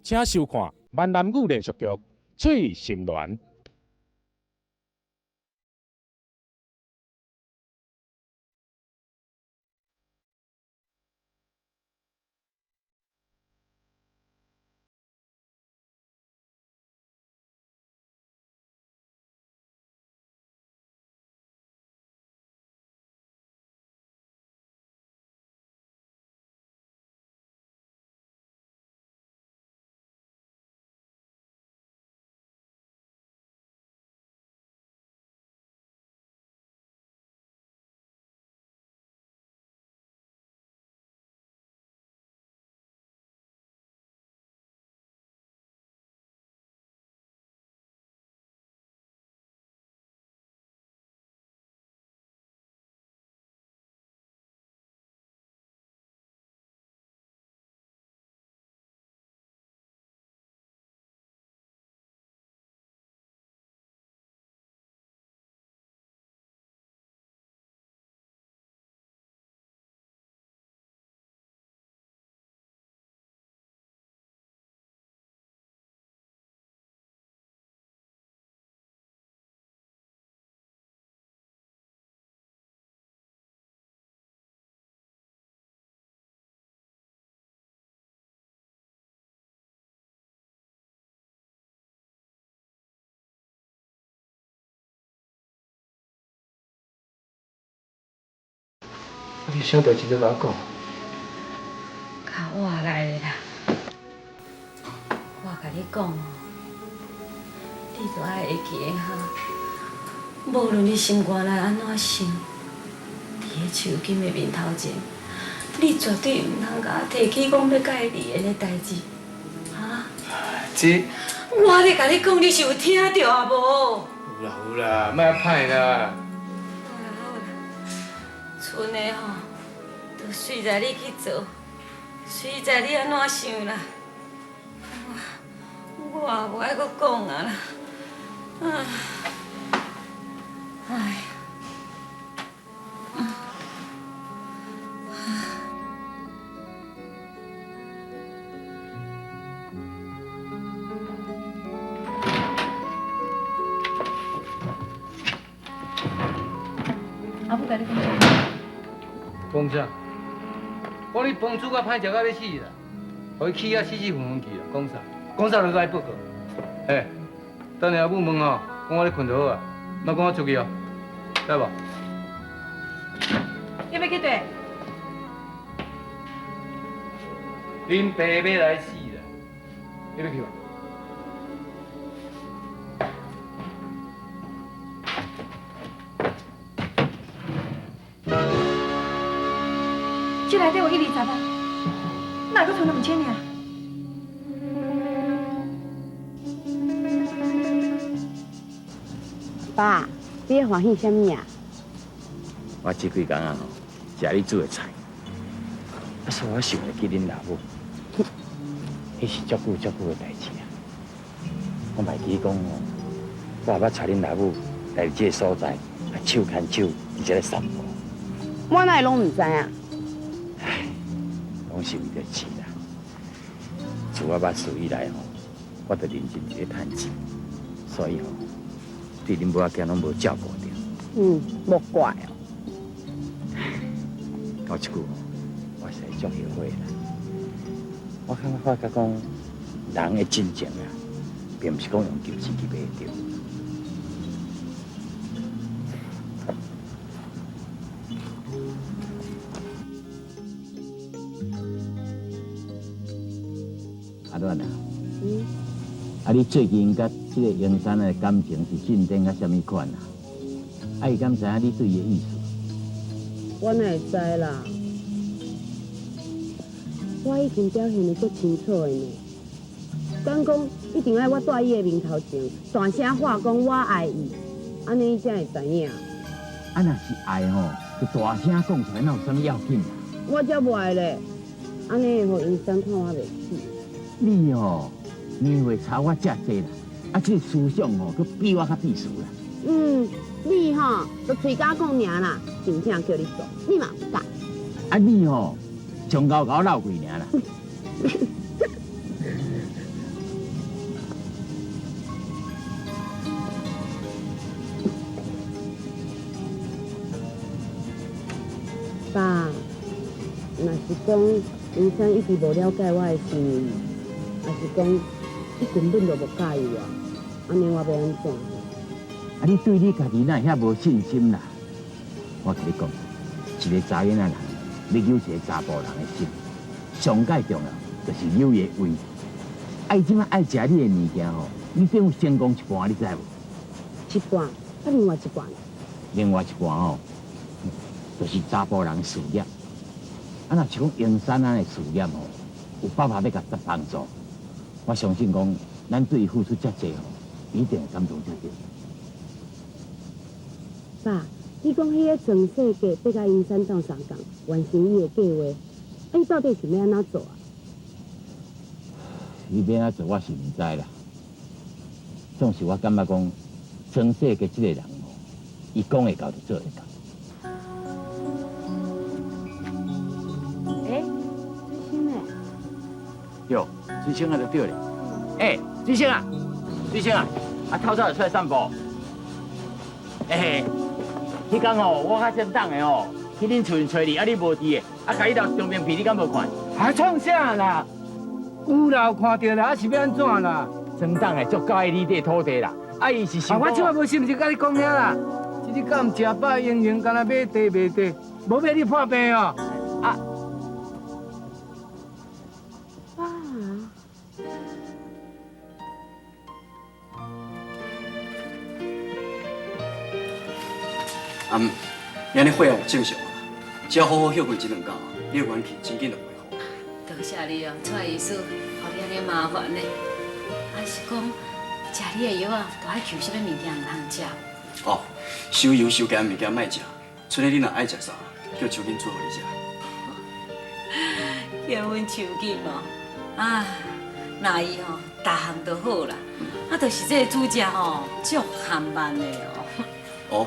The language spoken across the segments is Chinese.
请收看闽南语连续剧《翠心恋》。你想代志就甲我讲。较活来的啦，我甲你讲哦，你就爱会记的哈。无论你心肝内安怎想，伫个手金的面头前，你绝对毋通甲我提起讲要甲伊离婚的代志，哈？这我咧甲你讲，你是有听到啊无？有啦，莫歹啦。好啦好啦，剩的吼，就随在你去做，随在你安怎想啦。我也无爱搁讲啊啦。哎。阿母甲你讲啥？讲啥？我你帮主甲歹食到要死啦，互伊气啊死死昏昏去啦。讲啥？讲啥就甲伊报告。嘿，等下阿母问吼，讲我咧困就好啊，莫讲我出去哦，知无？你要去佗？恁爸要来死啦，你要去无？这内底有120万，哪会剩2000尔？爸，你咧欢喜什么啊？我这几工啊吼，食你煮的菜，啊，所以我想会记恁老母，迄是足久的代志啊。我袂记讲哦，我也捌带恁老母来这个所在，啊手牵手伫这个散步。我哪会拢唔知啊？唉，拢是为着钱啦。自我捌事以来吼，我着认真伫咧趁钱，所以吼，对恁母仔囝拢无照顾着。莫怪哦。到即句，我实在足后悔啦。我感觉讲，人的真情啊，并不是讲用金钱去买得到。阿暖啊，啊，你最近甲这个英山的感情是进展到什么款啊？啊，伊敢知影你对伊的意思？我哪会知啦？我已经表现得足清楚的呢。敢讲一定要我在伊的面头前大声话讲我爱伊，安尼伊才会知影。啊，若是爱吼，就大声讲出来，哪有啥物要紧啊？我才不爱咧，安尼会互英山看我袂起。你哦，年岁差我遮济啦，啊，这个思想哦，佮比我较避俗啦。你吼都嘴甲讲尔啦，真正叫你做，你嘛不敢。啊，你哦，上高高闹鬼尔啦。是讲云山一直无了解我的心意，还是讲伊根本就无介意我？安尼我要安怎？啊，你对你家己哪遐无信心啦？我跟你讲，一个查囡仔人要扭一个查甫人的心，上界重要就是扭伊的胃。爱即摆爱食你的物件吼，你等于成功一半，你知无？一半，啊，另外一半，另外一半吼，就是查甫人事业。啊，若是讲营山安的事业吼，有爸爸要甲他帮助，我相信讲，咱对伊付出遮济吼，一定会感动才对。爸，你讲迄个全世界要甲云山斗相共，完成伊的计划，啊，伊到底是要安怎做啊？伊要安怎做，我是毋知啦。总是我感觉讲，全世界即个人吼，伊讲会到就做会到。水星呢？对，水星啊就对咧。水星啊，水星啊，啊透早就出来散步。迄天吼，我较先等的吼，去恁厝找你，啊你无伫的，啊甲你到中边去，你敢无看？还创啥啦？有啦，有看到啦，啊是要安怎啦？先等的足够爱你块土地啦，啊伊是想我即摆无心情甲你讲遐啦，即日敢食饱营营，干那买地卖地，无要你破病哦。爸，明日会有正常啊，只要好好休息一两天，你的元气真紧就恢复。多谢你哦，蔡医师，互你安尼麻烦呢。啊是讲，食你的药啊，都爱求什么物件唔通食。哦，收油收咸物件莫食，剩下你若爱食啥，叫秋瑾做互你食。叫阮手机哦，啊，那伊吼，逐项都好啦，啊，就是这个煮食吼，足含慢的哦。哦，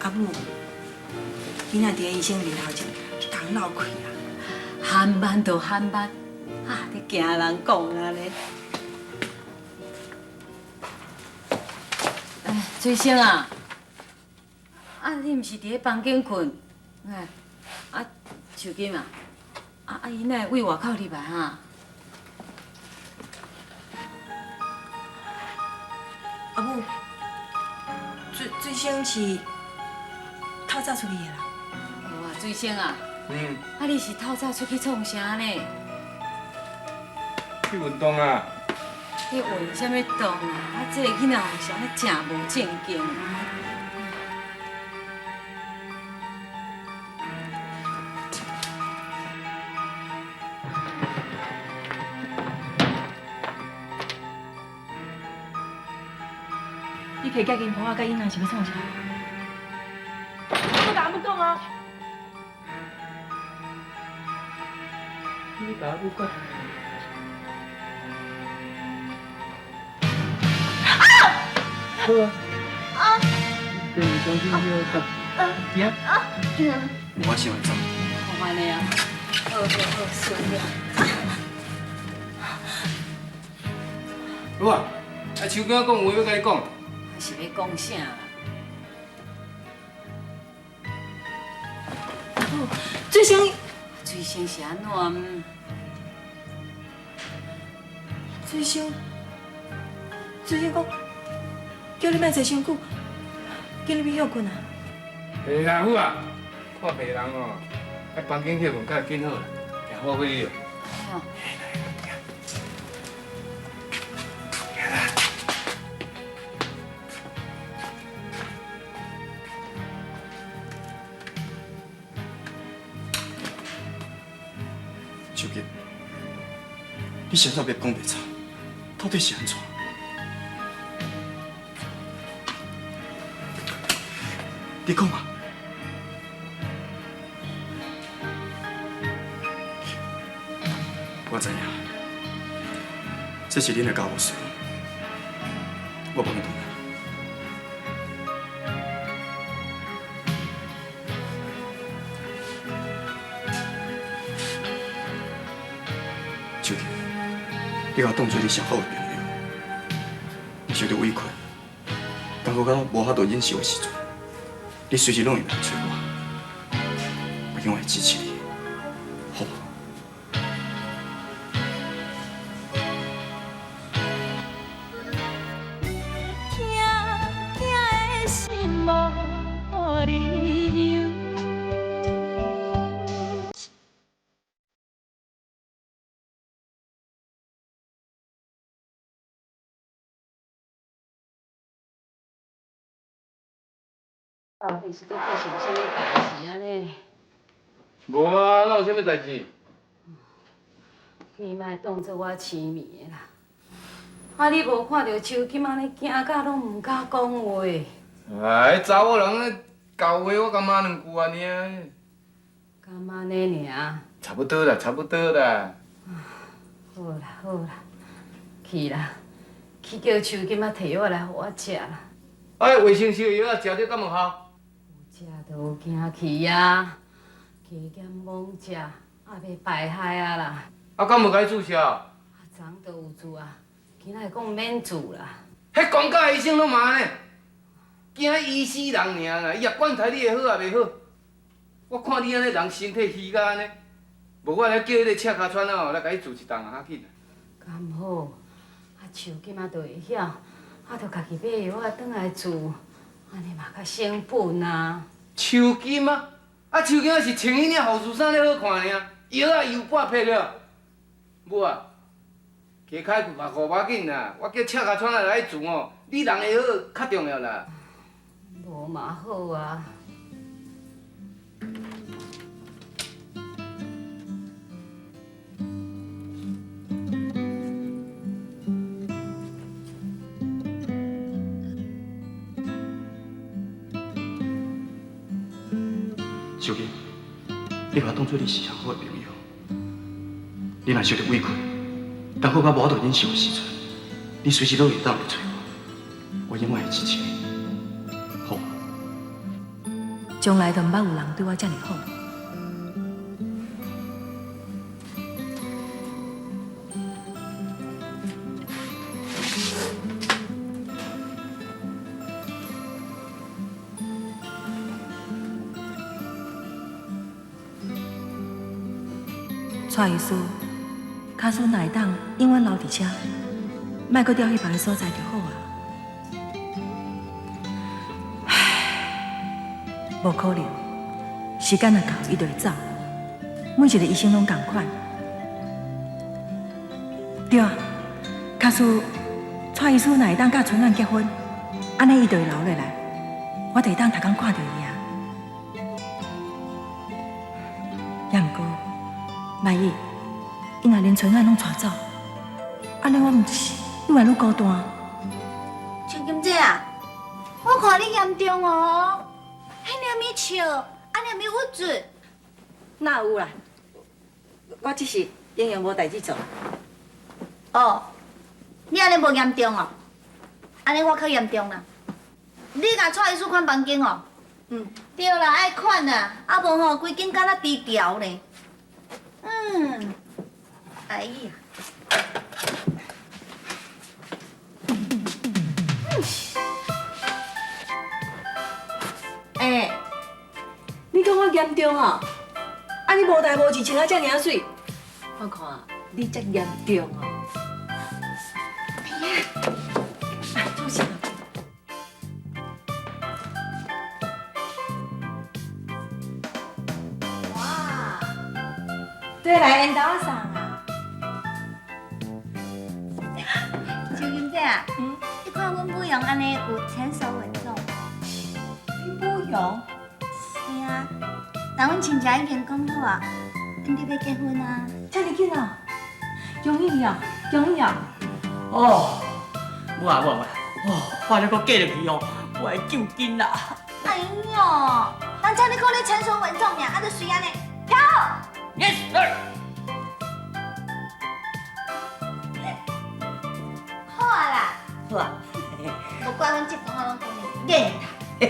阿母，你若伫个医生面头前，一人闹开啊！含慢就含慢，啊，你惊人讲啊咧。水星啊，啊，你毋是伫咧房间困？啊，手机嘛，伊哪会为外口入来哈？阿母，水星是透早出去的啦。有啊，水星啊，啊，你是透早出去创啥呢？去运动啊！你运什么动啊？啊，这个囡仔好像咧真无正经。你可以甲金婆仔甲囡仔是要创啥？我甲阿母讲啊！你甲我讲。好啊！对，当心要打。行。我先来走。好安尼啊，好，顺了。有啊，啊秋瑾讲有话要甲你讲。还是要讲啥啦？水星，水星是安怎？水星讲，叫你莫坐伤久，叫你要休困啊。袂啦，有啊，看病人哦，喺房间歇困较紧好啦，行好会了。哦秋瑾，你现在要讲袂差，到底是安怎？你讲嘛？我知影，这是恁的家务事，我帮你doen。秋瑾，你甲我当作你上好的朋友，你受到委屈，感觉到无法度忍受的时阵，你随时拢会来找我。我永远支持你，好不？到底是在发生什么代志啊咧？无啊，哪有啥物代志？你莫当作我痴迷的啦！啊，你无看到秋金安尼惊甲拢唔敢讲话。哎，查某人咧教话，我敢骂两句安尼啊？敢安尼尔？差不多啦，差不多啦。好啦好啦，去啦，去叫秋金仔摕药来互我食啦。哎，卫生习药啊，食着敢有效？有食就有惊去啊，加减猛食，也袂败害啊啦。啊，敢无甲伊注射？啊，昨都有做啊，今仔讲免做啦。迄公家医生拢嘛呢，惊医死人尔啦，伊也管待你会好也袂好。我看你安尼人身体虚甲安尼，无我来叫迄个赤脚川哦来甲伊做一档啊，较紧。敢好，啊，手今仔就会晓，啊，着家己买药啊，转来做，安尼嘛较省本啊。抽筋啊！啊，抽筋啊是穿迄领护士衫咧好看尔，药啊又半撇了。母啊，加开骨嘛无要紧啦，我叫赤脚川来做哦，你人会好较重要啦。无嘛好啊。小金，你把我当作你是上好的朋友。你若受着委屈，当好甲无法度忍受的时阵，你随时都会当来找我，我永远会支持你。好吗？从来都毋捌有人对我遮尔好。蔡医师，卡孙哪会当永远留伫遮，莫搁调去别个所在就好啊。唉，无可能，时间若到，伊就会走。每一个医生拢同款。对啊，卡孙，蔡医师哪会当甲春兰结婚，安尼伊就会留落来，我就会当逐工看到伊啊。也毋过。万一伊若连春兰拢带走，安尼我毋是愈来愈孤单。秋金姐啊，我看你严重哦，迄念咪笑，安念咪郁准。哪有啦？我只是营养无代志做。哦，你安尼无严重哦，安尼我较严重啦。你甲蔡医师看房间哦？对啦，爱看啦，啊无吼，规间敢若低调呢。哎呀，你讲我严重哦？啊，你无代无志穿啊遮尔水，我看你才严重哦。哎呀，做啥？哇，对来缘投我送啊。秋金姐啊，你看阮母用安尼有成熟稳重。你母用？是啊，但阮亲戚已经讲好啊，准备要结婚啊。遮尔紧啊？容易啊，容易啊。哦，母啊母啊，我了搁嫁入去哦，我会救紧啦。哎呦，人家你讲你成熟稳重呀，啊，就随安尼跳。Yes sir。好啊啦，好啊。无怪阮这帮我拢讲你硬他。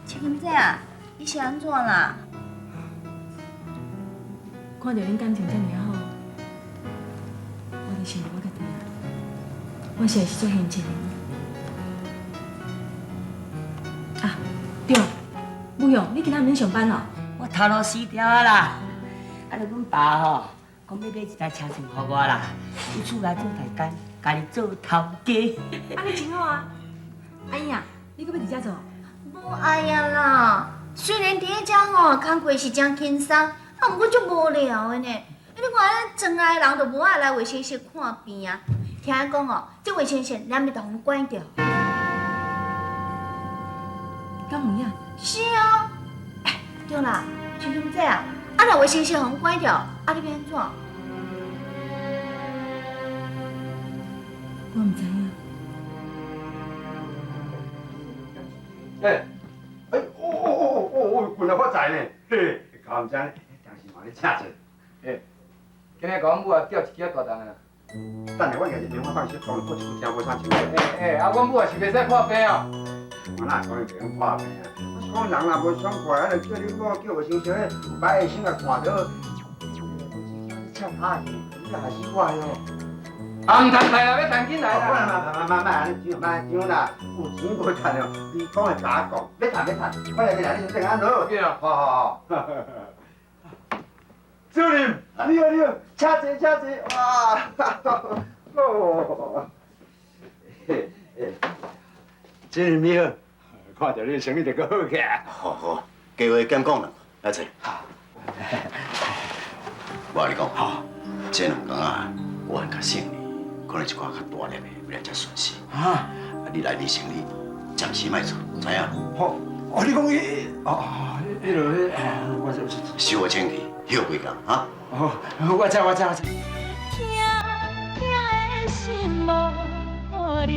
秋金姐啊，你是安怎啦？看到恁感情遮尔好，我就想我家己啊，我我是会是做现钱的。啊，对了，母勇，你今仔免上班哦？我头路死掉啊啦！啊，就阮爸吼，讲要买一台车船给我啦，伊厝内做大间，家己做头家。啊，你真好啊！阿姨啊，你搁要伫遮做？无爱呀啦，虽然伫迄遮吼工课是真轻松，啊，毋过足无聊的呢。你看咱庄内人都无爱来卫生室看病啊。听讲哦，这卫生室连日都互关掉。敢有影？是啊。哎，对啦，像这啊，啊若卫生室互关掉，啊你要安怎？我唔知影。原来我知呢，嘿，搞唔知呢，当时嘛你请者，嘿，今日甲阮母啊钓一只大虫啊！等下我家己电话放息，讲我一句听无啥清楚。啊，阮母啊是袂使破病哦。我哪讲伊袂用破病啊？我讲人若无爽快，啊，就叫你我叫卫生室，摆下先来看到。你唱下去，你害死我哟！啊，唔通来啦，要趁紧来啦！慢，怎啦？有钱无趁哦，你讲的假讲，要趁，快来，你等下落。好。主任，你好，请坐，哇！哦，主任你好，看到你生意就搁好起来。好，加话减讲啦，来坐。我跟你讲，这两天啊，我很较省哩，可能一寡较大粒的，要来才顺势。啊，你来你生意暂时卖做，知影？好，你讲迄落，我收我清气，休几工啊？好，我知。听的心无理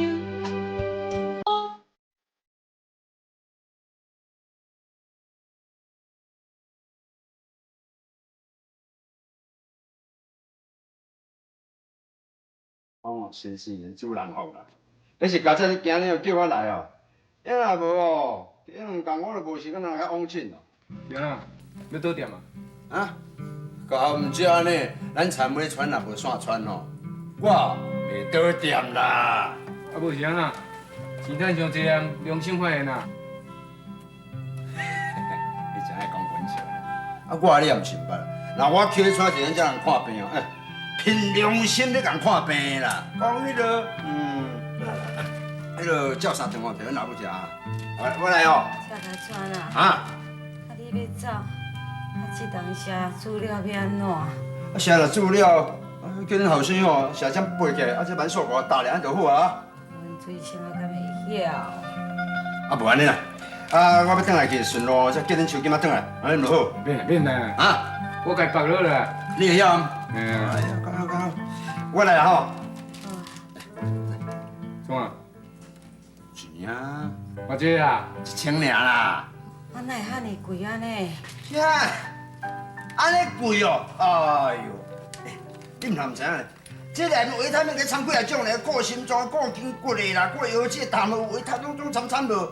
由。哦，真是主人福啦！你是家这今日叫我来哦，要若无哦，这两工我就无时间来遐往亲咯。对啦，要倒店啊？啊？搞唔少安尼，咱田尾船若无线穿哦，我袂倒店啦。啊，无是安那，钱赚上济啊，良心发现啊。你真爱讲玩笑啊！我你也唔明白啦。那我去带一个这人看病哦，凭良心咧共看病啦。讲迄个，迄个照三顿饭陪阮老母食啊。我来哦。车甲转啊！啊？啊，你要走，啊，这当写资料要安怎？写了资料，叫恁后生哦，写针背起来，这慢速我打量就好啊。阮最先啊，敢会晓？啊，无安尼啦，我要转来去顺路，再叫恁手机仔转来，安尼就好。免啦，啊，我家绑好啦。你会晓？哎呀，刚好，我来啦吼。怎啊？钱啊，偌济啊1000尔啦。啊，哪会遐尼贵安尼？呀，安尼贵哦，哎呦，你毋通唔知影咧？这内面维他命佮掺几啊种咧，顾心脏、顾筋骨的啦，顾腰子、痰有维他拢掺无，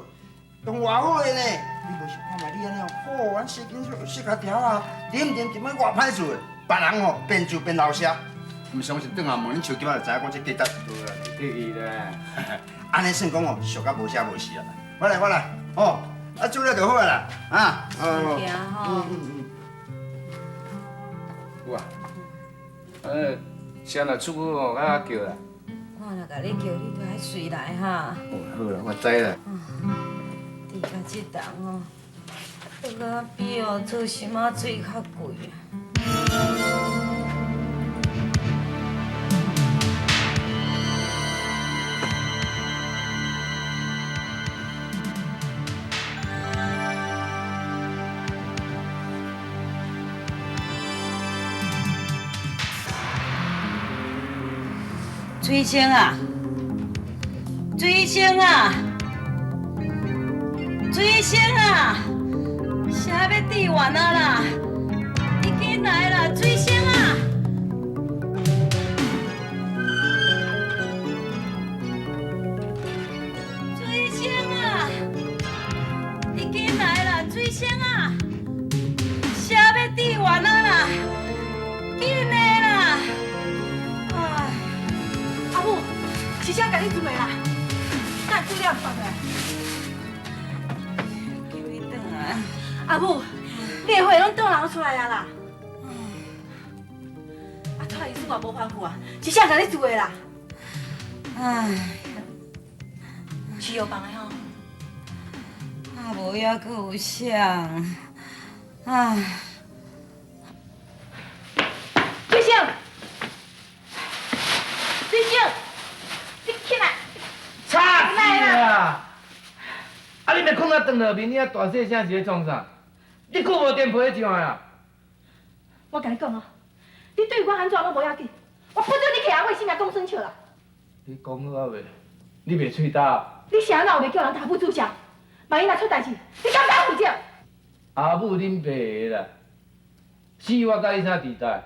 仲偌好的呢。你无想看嘛？你安尼哦，咱细筋细脚条啊，啉啉要偌歹做的，别人哦变就变老舍。唔相信，转下问恁手机仔就知影我这价值。得意啦。安尼算讲哦，俗甲无写无事啊。我来，哦，啊做了就好啊啦，啊。行吼。有啊。谁若出去哦，甲叫啦。我若甲你叫，你就爱随来哈。好啦，我知啦。伫甲这档哦，都甲比哦做什么水较贵啊？水星啊，水星啊，水星啊，啥要滴完啊啦？你紧来啦，水星啊！水星啊，你紧来啦，水星啊！啥要滴完啊啦？紧的啦！哎。阿母，声甲你做的啦，那资料发出来。叫你转来。阿母，你的血拢倒流出来啊啦！啊，蔡医师也无反复啊，是谁甲你做的啦？唉，是药房的吼。啊无遐阁有啥？唉。水星，水星，你起来！吵死啦！啊，你咪困啊，转落面，你啊大细声是咧创啥？你顾无电陪上啊？我甲你讲哦，你对我安怎拢无要紧，我不准你摕阿伟先来讲孙笑啦！你讲好啊未？你袂喙答？你啥人有袂叫人大夫注销？万一若出代志，你敢负责？阿母恁爸的啦，死我甲你啥地带？